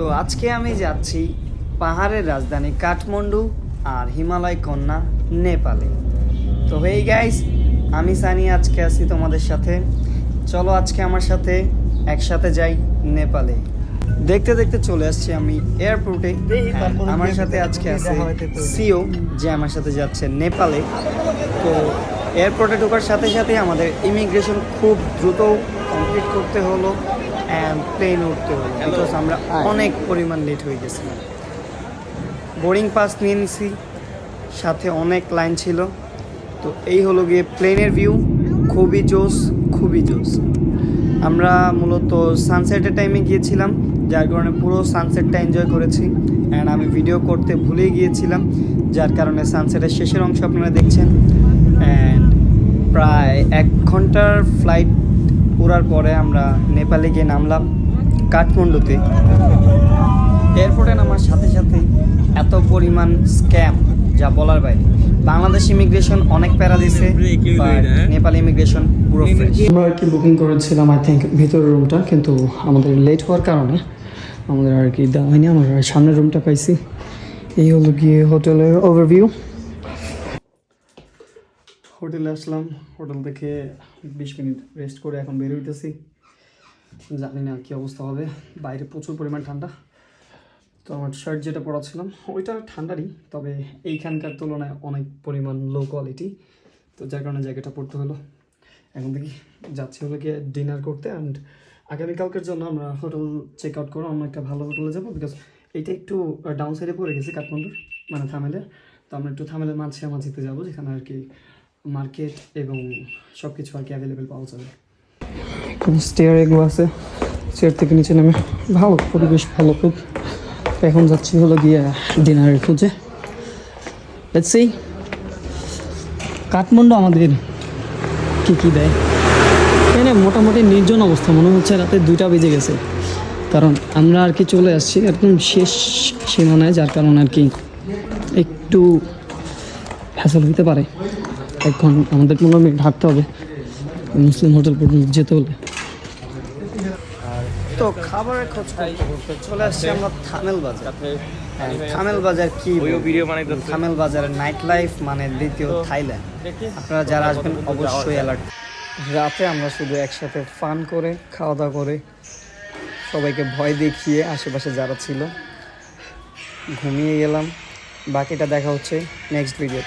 তো আজকে আমি যাচ্ছি পাহাড়ের রাজধানী কাঠমান্ডু আর হিমালয় কন্যা নেপালে। তো হেই গাইস, আমি সানি আজকে আছি তোমাদের সাথে। চলো আজকে আমার সাথে একসাথে যাই নেপালে। দেখতে দেখতে চলে আসছি আমি এয়ারপোর্টে। আমার সাথে আজকে আছে সিও, যে আমার সাথে যাচ্ছে নেপালে। তো এয়ারপোর্টে ঢোকার সাথে সাথে আমাদের ইমিগ্রেশন খুব দ্রুত কমপ্লিট করতে হলো অ্যান্ড প্লেন উঠতে হলো, বিকজ আমরা অনেক পরিমাণ লেট হয়ে গেছিলাম। বোর্ডিং পাস নিয়ে নিছি, সাথে অনেক লাইন ছিল। তো এই হলো গিয়ে প্লেনের ভিউ, খুবই জোস, খুবই জোস। আমরা মূলত সানসেটের টাইমে গিয়েছিলাম, যার কারণে পুরো সানসেটটা এনজয় করেছি। অ্যান্ড আমি ভিডিও করতে ভুলে গিয়েছিলাম, যার কারণে সানসেটের শেষের অংশ আপনারা দেখছেন। অ্যান্ড প্রায় 1 ঘন্টার ফ্লাইট উড়ার পরে আমরা নেপালে গিয়ে নামলাম কাঠমান্ডুতে। এয়ারপোর্টে নামার সাথে সাথে এত পরিমাণ স্ক্যাম যা বলার বাইরে। বাংলাদেশ ইমিগ্রেশন অনেক প্যারা দিছে, নেপাল ইমিগ্রেশন পুরো ফ্রেশ। আমরা আর কি বুকিং করেছিলাম আই থিঙ্ক ভিতরের রুমটা, কিন্তু আমাদের লেট হওয়ার কারণে আমাদের আর কি দেওয়া হয়নি। আমরা সামনের রুমটা পাইছি। এই হলো গিয়ে হোটেলের ওভারভিউ। হোটেলে আসলাম, হোটেল থেকে 20 মিনিট রেস্ট করে এখন বের হইতেছি। জানি না কী অবস্থা হবে, বাইরে প্রচুর পরিমাণ ঠান্ডা। তো আমার শার্ট যেটা পরা ছিলাম ওইটা ঠান্ডারই, তবে এইখানকার তুলনায় অনেক পরিমাণ লো কোয়ালিটি, তো যার কারণে জ্যাকেটটা পরতে হলো। এখন দেখি যাচ্ছি হলো গিয়ে ডিনার করতে। অ্যান্ড আগামীকালকের জন্য আমরা হোটেল চেক আউট করে অন্য একটা ভালো হোটেলে যাবো, বিকজ এইটা একটু ডাউন সাইডে পড়ে গেছে কাঠমান্ডুর, মানে থামেলের। তো আমরা একটু থামেলের মাঝামাঝিতে যাবো, যেখানে আর কি মার্কেট এবং সব কিছু আর কি অ্যাভেলেবেল পাওয়া যাবে। স্টেয়ার এগুলো আছে, চেয়ার থেকে নিচে নামে ভালো পরিবেশ, ভালো খুব। এখন যাচ্ছি হলো গিয়ে ডিনারের খুঁজে। লেটস সি কাঠমান্ডু আমাদের কী দেয়। এখানে মোটামুটি নির্জন অবস্থা, মনে হচ্ছে রাতে 2টা বেজে গেছে, কারণ আমরা আর কি চলে আসছি একদম শেষ সীমানায়, যার কারণে আর কি একটু হ্যাসেল হতে পারে। এখন আমাদের 15 মিনিট হাঁটতে হবে মুসলিম হোটেল পর্যন্ত যেতে হলে। তো খাবারের খোঁজ করতে চলে আসছি আমরা থামেল বাজার। থামেল বাজার কি থামেল বাজারের নাইট লাইফ মানে দ্বিতীয় থাইল্যান্ড। আপনারা যারা আসবেন অবশ্যই অ্যালার্ট। রাতে আমরা শুধু একসাথে ফান করে খাওয়া দাওয়া করে সবাইকে ভয় দেখিয়ে আশেপাশে যারা ছিল ঘুমিয়ে গেলাম। বাকিটা দেখা হচ্ছে নেক্সট ভিডিও।